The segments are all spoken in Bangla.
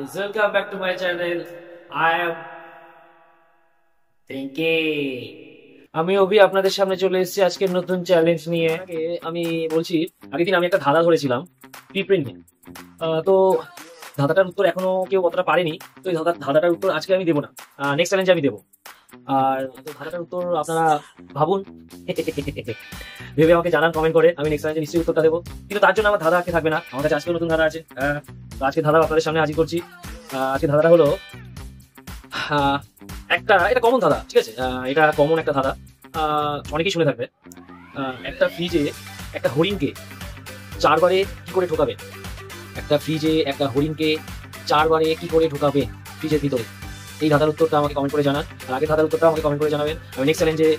guys, welcome back to my channel. I am thinking. আমি অভি আপনাদের সামনে চলে এসেছি আজকের নতুন চ্যালেঞ্জ নিয়ে। আমি বলছি, আগের দিন আমি একটা ধাঁধা ধরেছিলাম পিঁপড়ে নিয়ে। তো ধাঁধাটার উত্তর এখনো কেউ অতটা পারেনি। তো এই ধাঁধাটার উত্তর আজকে আমি দেবো না, নেক্সট চ্যালেঞ্জে আমি দেবো। আর তো ধাঁধাটার উত্তর আপনারা ভাবুন, ভেবে আমাকে জানান কমেন্ট করে, আমি নেক্সট চ্যালেঞ্জে নিশ্চয়ই উত্তরটা দেবো। কিন্তু তার জন্য আমার ধাঁধা আজকে থাকবে না, আমার কাছে আজকেও নতুন ধাঁধা আছে। তো আজকে ধাঁধা আপনাদের সামনে হাজির করছি। আজকে ধাঁধাটা হলো এটা কমন ধাঁধা, ঠিক আছে? এটা কমন একটা ধাঁধা, অনেকেই শুনে থাকবে। একটা ফ্রিজে একটা হরিণকে 4 বারে কি করে ঢোকাবে? একটা ফ্রিজে একটা হরিণকে 4 বারে কি করে ঢোকাবে ফ্রিজের ভিতরে? এই ধাঁধার উত্তরটা আমাকে কমেন্ট করে জানান। আর আগের ধাঁধার উত্তরটা আমাকে কমেন্ট করে জানাবেন। আমি নেক্সট চ্যালেঞ্জে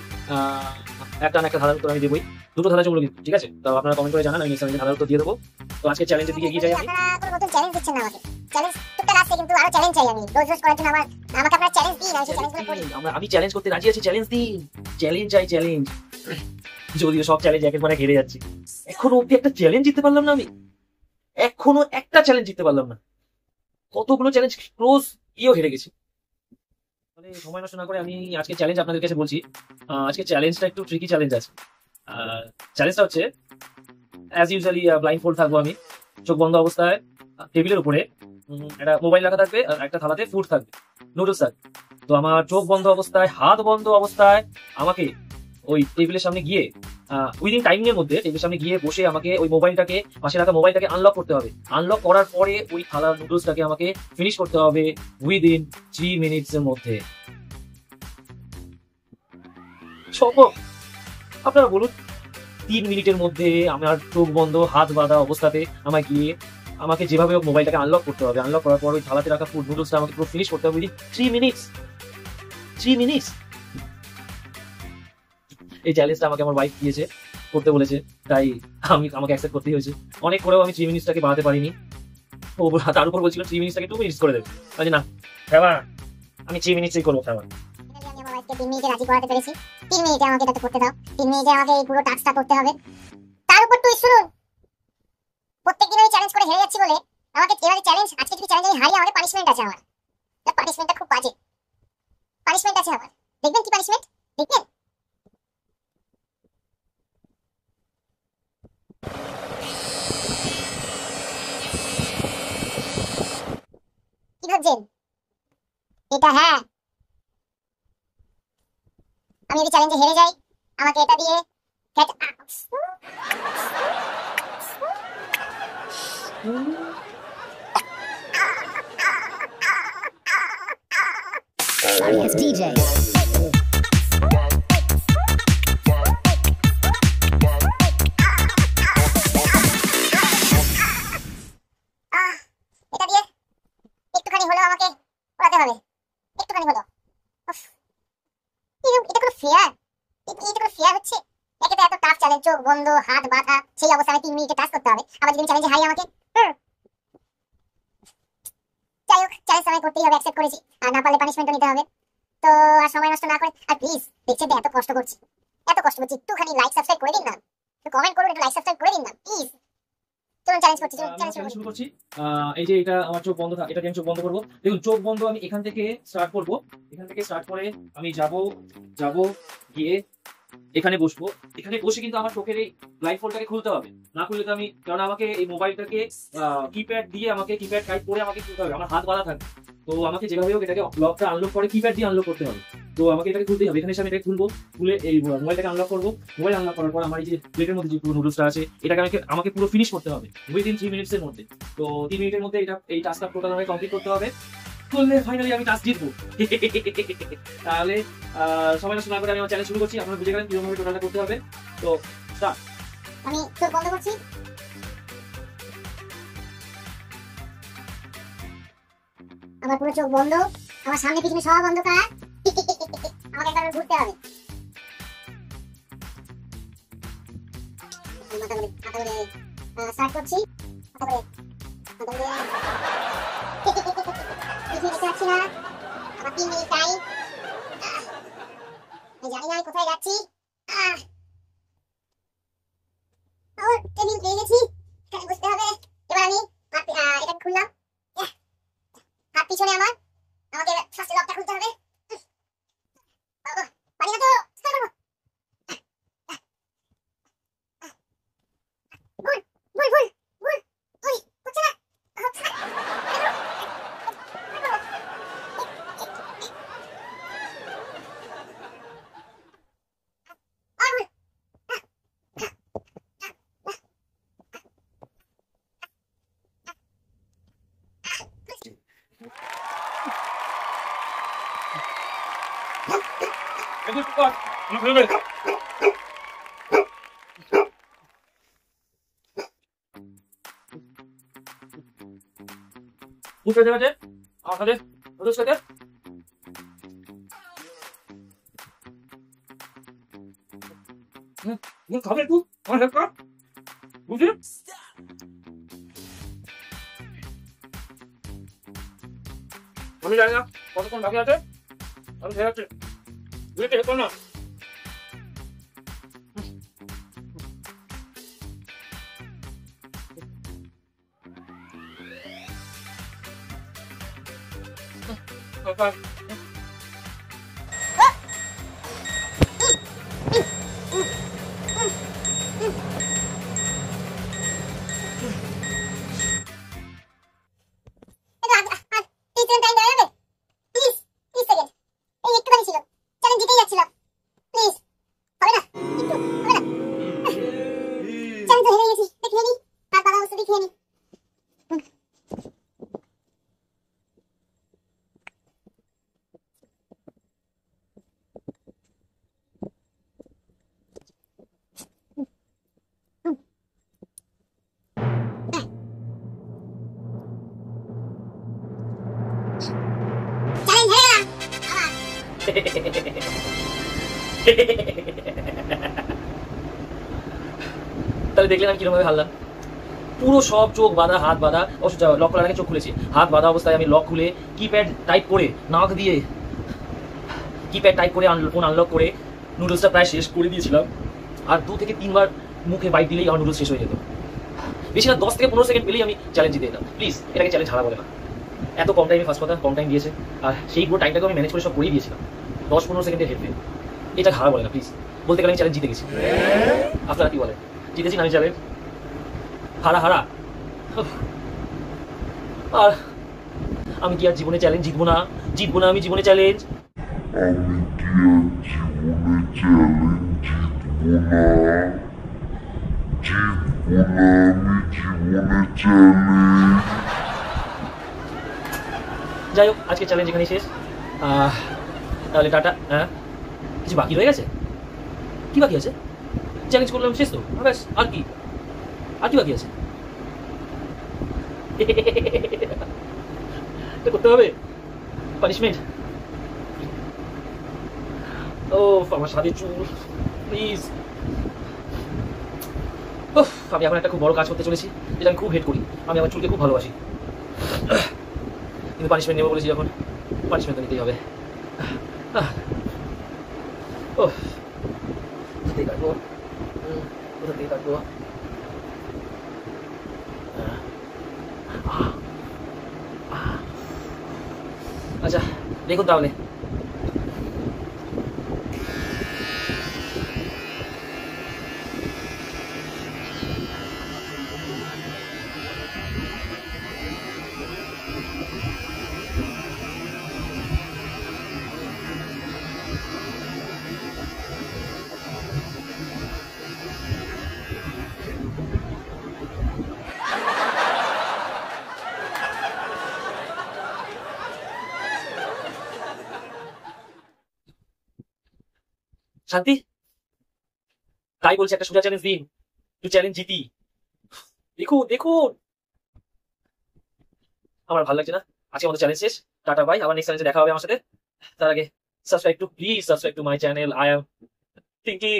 একটা ধাঁধার উত্তর আমি দেবই, দুটো ধাঁধা চলবে, ঠিক আছে? তো আপনারা কমেন্ট করে জানান, আমি নেক্সট চ্যালেঞ্জে ধাঁধার উত্তর দিয়ে দেবো। তো আজকে চ্যালেঞ্জের দিকে এগিয়ে যাই আমি। কোনো নতুন চ্যালেঞ্জ দিচ্ছেন না আমাকে। চ্যালেঞ্জ টুকটাক আছে, কিন্তু আরো চ্যালেঞ্জ চাই আমি। রোজ রোজ করার জন্য আমাকে আপনারা চ্যালেঞ্জ দিন, আমি সেই চ্যালেঞ্জগুলো করি। আমি চ্যালেঞ্জ করতে রাজি আছি, চ্যালেঞ্জ দিন। চ্যালেঞ্জ চাই, চ্যালেঞ্জ। যদিও সব চ্যালেঞ্জ একের পর এক হেরে যাচ্ছি, এখনো অব্দি একটা চ্যালেঞ্জ জিততে পারলাম না আমি। এখনো একটা চ্যালেঞ্জ জিততে পারলাম না, কতগুলো চ্যালেঞ্জ ক্লোজ গিয়েও হেরে গেছি। মানে সময় নষ্ট না করে আমি আজকে চ্যালেঞ্জ আপনাদের কাছে বলছি। আজকে চ্যালেঞ্জটা একটু ট্রিকি চ্যালেঞ্জ আছে। চ্যালেঞ্জটা হচ্ছে, অ্যাজ ইউজুয়ালি ব্লাইন্ড ফোল্ড থাকবো আমি, চোখ বন্ধ অবস্থায়। টেবিলের উপরে একটা মোবাইল রাখা থাকবে, আর একটা থালাতে ফুড থাকবে, নুডলস থাকবে। তো আমার চোখ বন্ধ অবস্থায়, হাত বন্ধ অবস্থায় আমাকে ওই টেবিলের সামনে গিয়ে উইদিন টাইমের মধ্যে টেবিলের সামনে গিয়ে বসে আমাকে ওই মোবাইলটাকে, পাশে রাখা মোবাইলটাকে আনলক করতে হবে। আনলক করার পরে ওই থালার নুডলসটাকে আমাকে ফিনিশ করতে হবে উইদিন 3 মিনিটস এর মধ্যে। সম্ভব? আপনারা বলুন, 3 মিনিটের মধ্যে আমার চোখ বন্ধ হাত বাঁধা অবস্থাতে আমাকে যেভাবে মোবাইলটাকে আনলক করতে হবে। আনলক করার পর ওই থালাতে রাখা ফুড নুডলসটা আমাকে পুরো ফিনিশ করতে হবে উইদিন 3 মিনিটস। 3 মিনিটস। এই চ্যালেঞ্জটা আমাকে আমার ওয়াইফ দিয়েছে, করতে বলেছে, তাই আমাকে অ্যাকসেপ্ট করতেই হয়েছে। অনেক করেও আমি 3 মিনিটসটাকে বাড়াতে পারিনি। ও তার উপর বলছিল 3 মিনিটসটাকে 2 মিনিটস করে দেবে। বলছি না বাবা, আমি 3 মিনিটসই করবো। আমি আমার ওয়াইফকে 3 মিনিটে রাজি করাতে পেরেছি। 3 মিনিটে আমাকে এটা করতে দাও। 3 মিনিটে আমাকে এই পুরো টাস্কটা করতে হবে। তার উপর তুই শুনুন, প্রত্যেকদিন আমি চ্যালেঞ্জ করে হেরে যাচ্ছি বলে আমাকে এবারে চ্যালেঞ্জ, আজকে যদি চ্যালেঞ্জ আমি হারি, আমাকে পানিশমেন্ট আছে। আমার পানিশমেন্টটা খুব বাজে পানিশমেন্ট আছে আমার। দেখবেন কি পানিশমেন্ট? দেখবেন? কি ভাবছেন এটা? হ্যাঁ, আমি যদি চ্যালেঞ্জে হেরে যাই, আমাকে এটা দিয়ে It's DJ. এটা দিয়ে একটুখানি হলো আমাকে পড়াতে হবে, একটুখানি হলো। এটা কোনো ফেয়ার? এটা কোনো ফেয়ার হচ্ছে? একে তো এত টাফ চ্যালেঞ্জ, চোখ বন্ধ হাত বাঁধা, সেই অবস্থায় 3 মিনিটে টাস্ক করতে হবে। আবার যদি চ্যালেঞ্জে হারি আমাকে, যাই হোক, চ্যালেঞ্জ আমি করতেই হবে, অ্যাকসেপ্ট করেছি। আর না পারলে পানিশমেন্টও নিতে হবে। তো আর সময় নষ্ট না করে, আর প্লিজ দেখছেন এত কষ্ট করছি, একটুখানি লাইক সাবস্ক্রাইব করে দিন না, একটু কমেন্ট করুন, একটু লাইক সাবস্ক্রাইব করে দিন না প্লিজ। চলুন চ্যালেঞ্জ করছি, চ্যালেঞ্জ শুরু করছি। এই যে এটা আমার চোখ বন্ধ, এটা আমি চোখ বন্ধ করবো। দেখুন, চোখ বন্ধ আমি এখান থেকে স্টার্ট করবো। এখান থেকে স্টার্ট করে আমি যাব গিয়ে এখানে বসবো। এখানে বসে কিন্তু আমার চোখের এই ব্লাইন্ড ফোল্ডটাকে খুলতে হবে। না খুললে তো আমি, কারণ আমাকে এই মোবাইলটাকে কিপ্যাড দিয়ে, আমাকে কিপ্যাড টাইপ করে আমাকে খুলতে হবে, আমার হাত বাঁধা থাকবে। তো আমাকে যেভাবে হোক এটাকে লকটা আনলক করে কিপ্যাড দিয়ে আনলক করতে হবে। তো আমাকে এটাকে খুলতেই হবে। এখানে আমি এটাকে খুলবো, খুলে এই মোবাইলটাকে আনলক করবো। মোবাইল আনলক করার পর আমার এই যে প্লেটের মধ্যে যে পুরো নুডলসটা আছে, এটাকে আমাকে পুরো ফিনিশ করতে হবে উইদিন 3 মিনিটস এর মধ্যে। তো 3 মিনিটের মধ্যে এই টাস্কটা টোটাল আমাকে কমপ্লিট করতে হবে। করলে ফাইনালি আমি টাস্ক জিতবো। তাহলে সময় নষ্ট না করে আমি আমার চ্যালেঞ্জ শুরু করছি। আপনারা বুঝে গেলেন কিভাবে টোটালটা করতে হবে। তো স্টার্ট। আমি চোখ বন্ধ করছি। আমার পুরো চোখ বন্ধ, আমার সামনে পিছনে সব অন্ধকার। আমাকে একবার ঘুরতে হবে। স্টার্ট করছি। দেখতে পাচ্ছি না, আমার 3 মিনিট টাইম। আমি জানি না আমি কোথায় যাচ্ছি। টেবিল পেয়ে গেছি, এখানে বসতে হবে। এবার আমি এটা খুললাম। বুঝতে পেরেছে আমার সাথে নুডলস খেতে খাবে একটু আমার হেল্প কর বুঝলি আমি জানি না কতক্ষণ বাকি আছে আমি খেয়ে যাচ্ছি বুঝতে হেল্প কর না টাইম দেওয়া যাবে প্লিজ 30 সেকেন্ড এই একটুখানি ছিল চ্যালেঞ্জ জিতেই যাচ্ছিলাম প্লিজ হবে না একটু হবে না চ্যালেঞ্জ তো হেরে গেছি খেয়ে নি আর বাবা ওষুধই খেয়ে নি চ্যালেঞ্জ হেরে গেলাম তাহলে দেখলেন আমি কিরকম ভাবে হারলাম পুরো সব চোখ বাঁধা হাত বাঁধা অবশ্য লক করার আগে চোখ খুলেছি হাত বাঁধা অবস্থায় আমি লক খুলে কিপ্যাড টাইপ করে নাক দিয়ে কিপ্যাড টাইপ করে ফোন আনলক করে নুডলসটা প্রায় শেষ করে দিয়েছিলাম আর 2 থেকে 3 বার মুখে বাইট দিলেই আমার নুডলস শেষ হয়ে যেত বেশি না 10 থেকে 15 সেকেন্ড পেলেই আমি চ্যালেঞ্জ জিতে যেতাম প্লিজ এটাকে চ্যালেঞ্জ হারা বলে না এত কম টাইমে ফার্স্ট কথা কম টাইম দিয়েছে আর সেই পুরো টাইমটাকে আমি ম্যানেজ করে সব করেই দিয়েছিলাম 10-15 সেকেন্ডের হেল্পে এটা হারা বলে না প্লিজ বলতে গেলে আমি চ্যালেঞ্জ জিতে গেছি আপনারা কি বলেন জিতেছি না আমি চ্যালেঞ্জ হারা হারা আর আমি কি আর জীবনে চ্যালেঞ্জ জিতবো না আমি জীবনে চ্যালেঞ্জ আমি কি আর জীবনে চ্যালেঞ্জ জিতবো না আমি জীবনে চ্যালেঞ্জ যাই হোক আজকে চ্যালেঞ্জ এখানেই শেষ তাহলে টাটা হ্যাঁ কিছু বাকি রয়ে গেছে কি বাকি আছে চ্যালেঞ্জ করলাম শেষ তো ব্যাস আর কি বাকি আছে এটা করতে হবে পানিশমেন্ট ও আমার সাথে চুল প্লিজ আমি এখন একটা খুব বড় কাজ করতে চলেছি যেটা আমি খুব হেট করি আমি আমার চুলকে খুব ভালোবাসি কিন্তু পানিশমেন্ট নেবো বলেছি যখন পানিশমেন্ট তো নিতেই হবে ও কোথায় কাটবো কোথা থেকে কাটবো আচ্ছা দেখুন তাহলে শান্তি তাই বলছে একটা সোজা চ্যালেঞ্জ দিন একটু চ্যালেঞ্জ জিতি দেখুন আমার ভালো লাগছে না আজকে আমাদের চ্যালেঞ্জ শেষ টাটা বাই আবার নেক্সট চ্যালেঞ্জে দেখা হবে আমার সাথে তার আগে subscribe to my channel I am thinking